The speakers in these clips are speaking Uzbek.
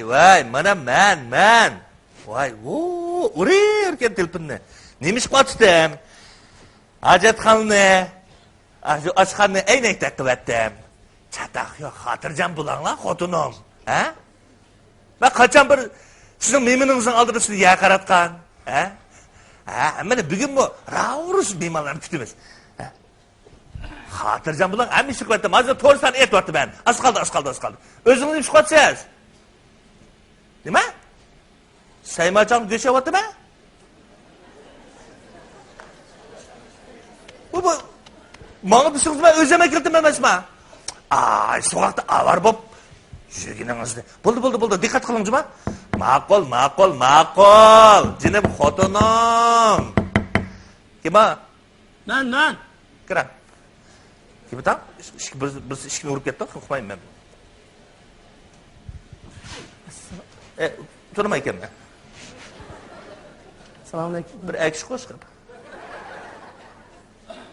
voy, mana men. Voy, urayotgan telpinni. Nima ish qotdim? Hojatxonani, shu oshxonni aynak taqqibatdim. Chataq yo'q, xotirjam bo'linglar, xotinim. Ha? Men qachon bir sizning meminingizning oldida sizni yaqaratgan, ha? Mana bugun bu ravrus mehmonlarni kutamiz. Xotirjam bo'ling, hamma ish qilibdim. Hozir to'g'risini aytyapti men. Az qoldi. O'zingiz ish qilasiz. Nima? Saymacham go'shyaptimi? Bu menga desangiz men o'zim keldim emasmi? So'qda avar bo'p yurganingizni. Bo'ldi, diqqat qilingizmi? Ma'qul. Jinim xotinim. Kim? Men. Kira. Kim tam? Bir ishni urib ketdi, qo'rqmayman men. Turmay ekanman. Assalomu alaykum. Bir aksh qo'shqib.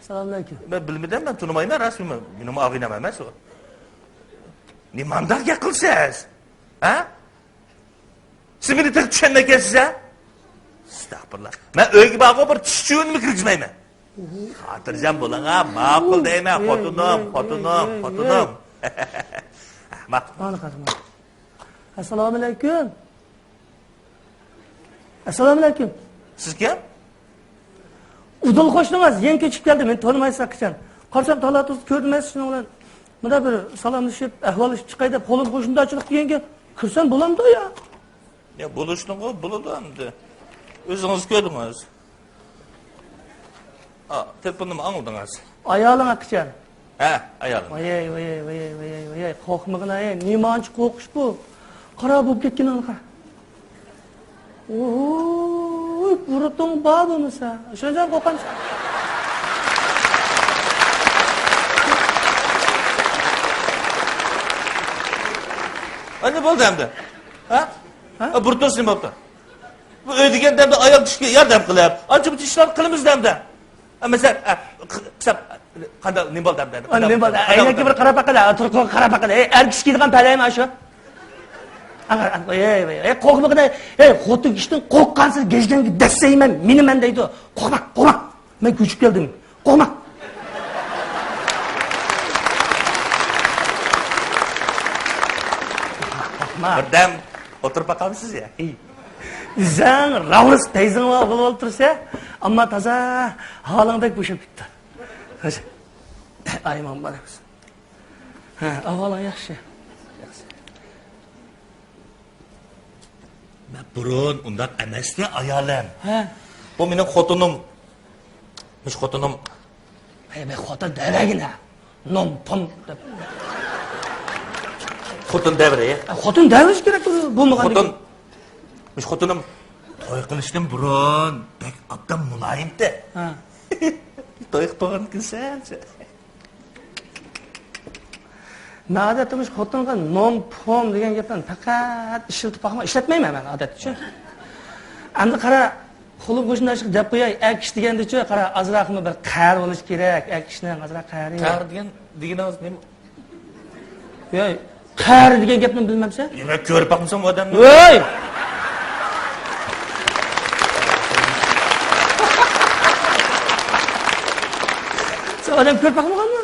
Assalomu alaykum. Ben bilmadim, ben tanımayman rasmimi. Benim ağinam emas o. Ne mandalga qilsiz? Ha? Siz meni tek tushundan ekansiz, ha? Astagfirullah. Men uyga borib bir tushunmi kirgizmayman. Xotirjam bo'ling, ha, ma'qul deyman, xotinim. Ma'qul. Assalomu alaykum. Assalomu alaykum. Siz kim? Udul qo'shnimiz, yen kechib keldi, men tanımaysan qachon. Qarsam talatuz ko'rdim shuni bilan. Bunda bir salomlashib, ahvolishib chiqay deb qo'lim qo'shnidachilik deganga kirsam bo'lamdi ya. Ya bo'lishding-ku, bo'ladi endi. O'zingiz ko'rdingiz. Telefonimni angladingiz. Ayoling qachon? Ha, ayolim. Voy, qo'rqmag'ina, nimanchi qo'rqish bu? Qara bo'lib ketganini qara. Burutung babu misa. Şundan qo'rqan. Ana bo'ldi endi. Ha? Burtos nima bo'ldi? Bu o'ydigan damda ayol kishga yordam qilib, ancha-muncha ishlar qilamiz damda. Masalan, qisab qanday nima bo'ldi damda? Nima bo'ldi? Aynakka bir qarab baqala, turqo qarab baqala. Er kishi kiydigan palaymi shu? Qo'rqmag'ina, xotin kishdan qo'rqqansiz gejdanga dassayman, meniman deydi. Qo'rqma. Men ko'chib keldim. Qo'rqma. Birdam o'tirib baqamsiz ya. Sen Ravrus teyzing va bo'lib o'tirsa, ammo toza holingdek bo'shab ketdi. Ayman barakus. Ahvoling yaxshi. Ben burun undan emasdi ayolim. Bu mening xotinim. Mish xotinim. Men xotin davagina. Nom-pom deb. Xotin davri. Xotin davrish kerak bo'lmagan. Xotin. Mish xotinim to'y qilishdan burun bek obdan muloyimdi. To'y qilgan kinsanchi. Odatimiz xotinga nom-pom degan gapdan faqat ishlatmayman men odatda. Endi qara, qo'lim qo'shnidachilik deb qo'yay, akish deganda-chi, qara, azroqmi bir qar bo'lish kerak, akishning azroq qari. Qar deganingiz nima? Yo'q, qar degan gapni bilmamsan? Nima ko'rib baqmsan bu odamni? Voy! Sen odam ko'rib baqmaganmi?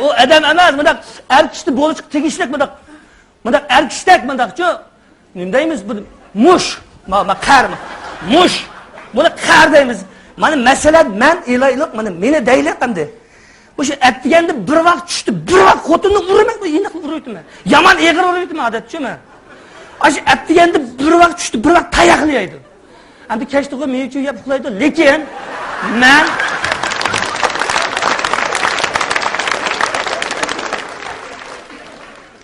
O adam emas, bunda erkişli boğuşuk tekişlik bunda erkişlik bunda ne deyimiz bu muş, kar mı? Muş, bunu kar deyimiz. Bana mesela men ilaylık meni deylik hem de. Bu şey etdigende bir vakt düştü, bir vakt xotunni vurmak mı? Yine vuruyordu mu? Yaman eğir vuruyordu mu adatçı mı? Aşı etdigende bir vakt düştü, bir vakt tayaklıydı. Hem de keşke mevcut yapıklaydı, lekin men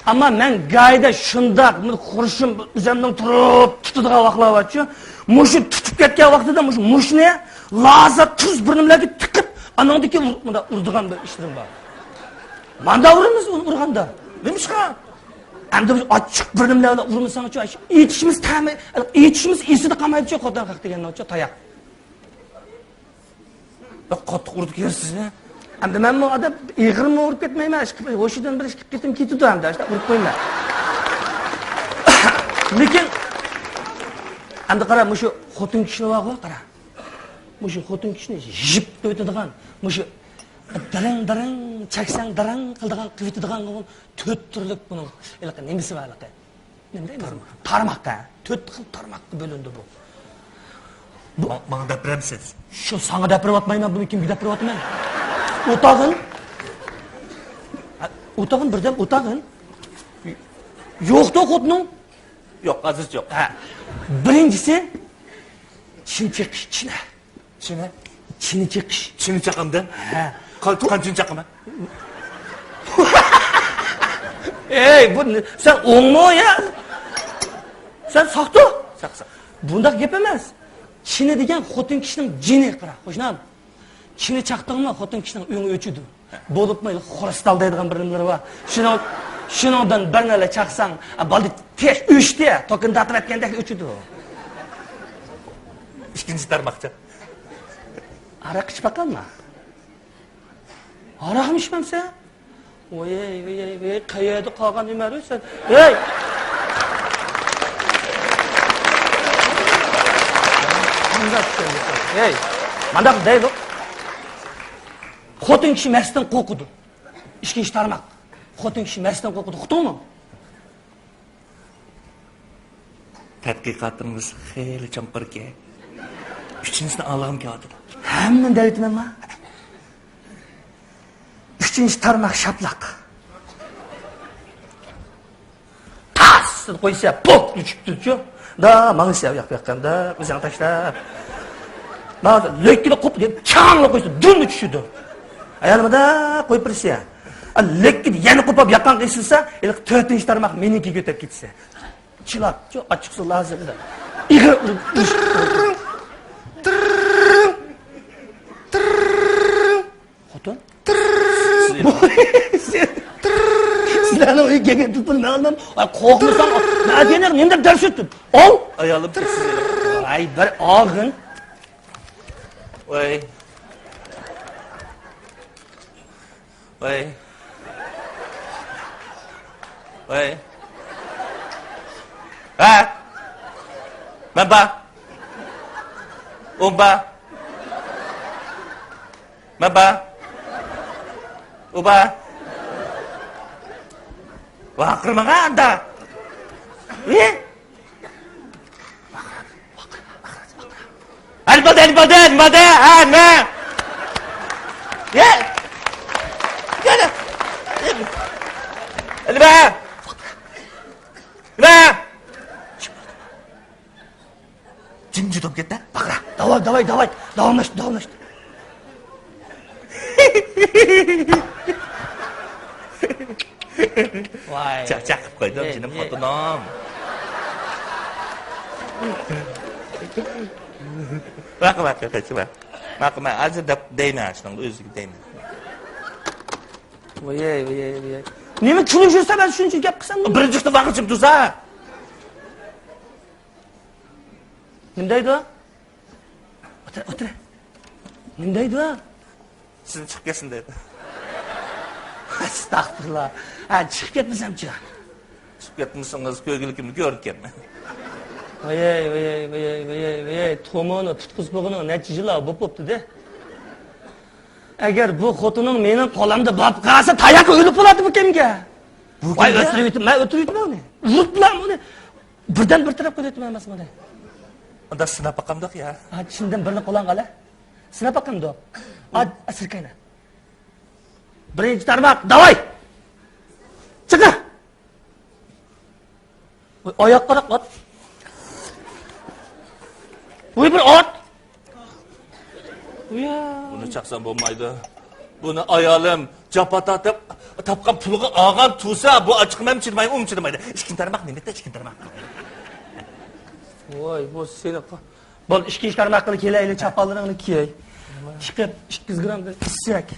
ama men gayda shundaq xurshim o'zimdan turib tutadigan vaqtlar borchi, mushni tutib ketgan vaqtida mushni laza tuz burnimlarga tiqib, anandagi bunda urdigan bir ishlarim bor. Manda uramiz urganda. Nimishqa? Endi biz ochiq burnimlarga urmasang-chi, etishimiz esida qolmaydi-chi, xotin haq degandan-chi, tayoq. Qattiq urdi kersiz-a? Endi men bu odam ig'irmi urib ketmayman, o'shidan bir ishqib ketim ketdi hamda, urib qo'yman. Lekin endi qara, mushu xotin kishini vaqo qara. Mushu xotin kishini jip o'tadigan, mushu darang chaksang darang qildigan, qivitadigan 4 turlik buning nimasi bor ekan. Nima deymiz? Tarmoqqa, 4 xil tarmoqqa bo'lindi bu. Bana depremsiz. Shu sana gapirayotmayman, buni kimga gapiryapman? O'tag'in. O'tag'in birdan o'tag'in. Yo'qda xotining. Yok, aziz yok. Ha. Birinchisi chin cheqish, china. Çin'e? Chini cheqish. Çin'i çakımdı. Ha. Kaçın çakımı? Ey, bu sen o'ngmi ya? Sen saqto? Saksa. Bundaq gap emas. Chini degan xotin kishining jini qara. Qo'shnim. Chini chaqdingmi xotin kishining uyini o'chidi. Bo'libmi xoristal deydigan bir nimalar bor. Shuningdan bir nala chaqsang, baldi tez o'chdi, to'kinda atratgandek o'chidi. İkinci tarmakça. Araq ichib baqqanmi? Araqmi ichmamsa? Voy, qayerda qolgan nimalar sen? Hey! Hey, mandaq deydi. Xotin kishi masdan qo'rqidi. Ikkinchi tarmoq. Xotin kishi masdan qo'rqidi. Uqdingmi? Tadqiqotimiz xeyli cho'nqir ki. Üçüncüsünü Allah'ım kağıdı. Hamma deytmanmi? Uchinchi tarmoq shaplaq. Tas qo'ysa, pok tushibdi-ku. Da, mangsa yoqyaqanda, o'zing tashlab. Mana lekkida qo'p deb changla qo'ysa, dunni tushidi. Ayolmada qo'yib birsa. Lekkida yana qo'pab yaqin qilsa, 4-chi tarmoq menikiga o'tib ketsa. Chilab, ochiqsa lozimda. Ig'ir Xotin? Sizlarni uyga kelgan bilmayman. Qo'rqmasam, nima nenda dars o'tdim. Ol. Ayalım kesin. Ay, bir og'in. Vay. Vay. Vay. Ha? Mamba. Umba. Mamba. Uba. Wah, kırmanga anda. Albaden, ana. Ya. Ya. Alba. Alba. Jin jutup ketdi. Baqra. Davay. Davomlash. Vay. Chaqib qo'ydim, jinim xotinom. Baqma, azir deb deyman, shunga o'ziga deyman. Voy. Nima tushunsa men shuncha gap qilsam, Birinchi vaqtim tursa. Nima deydi? O'tir. Nima deydi? Sizni chiqib ketsin dedi. Astagfirullah. Ha, chiqib ketmasam-chi? Chiqib ketmasangiz ko'rgilikimni ko'ribman. Voy, tomoni tutqizib qo'yganing necha yillar bo'pti-da. Agar bu xotining mening qo'limda bo'lib qolsa, tayoq o'lib bo'ladi bu kimga? Voy, men o'tiribman uni. Uribman uni. Birdan bir taraf qo'yayapman emasmi? Unda sinab boqamdoq ya. Ha, shundan birini qo'lan qala. Sinab boqamdoq. Asirkayna. Birinchi tarmoq, davay. Chiqa. Oyoq qarab ot. Voy bir ot. Buni chaqsam bo'lmaydi. Buni ayolim japatatib topgan pulga olgan tursa, bu ochiqmam chirmaydi, chirmaydi. Ikkinchi tarmoq nima? Ikkinchi tarmoq. Voy, bu seni. Bol ikkinchi tarmoqni kelaylik, chapalaringni kiyay. Chiqib 200 grammdan issiq.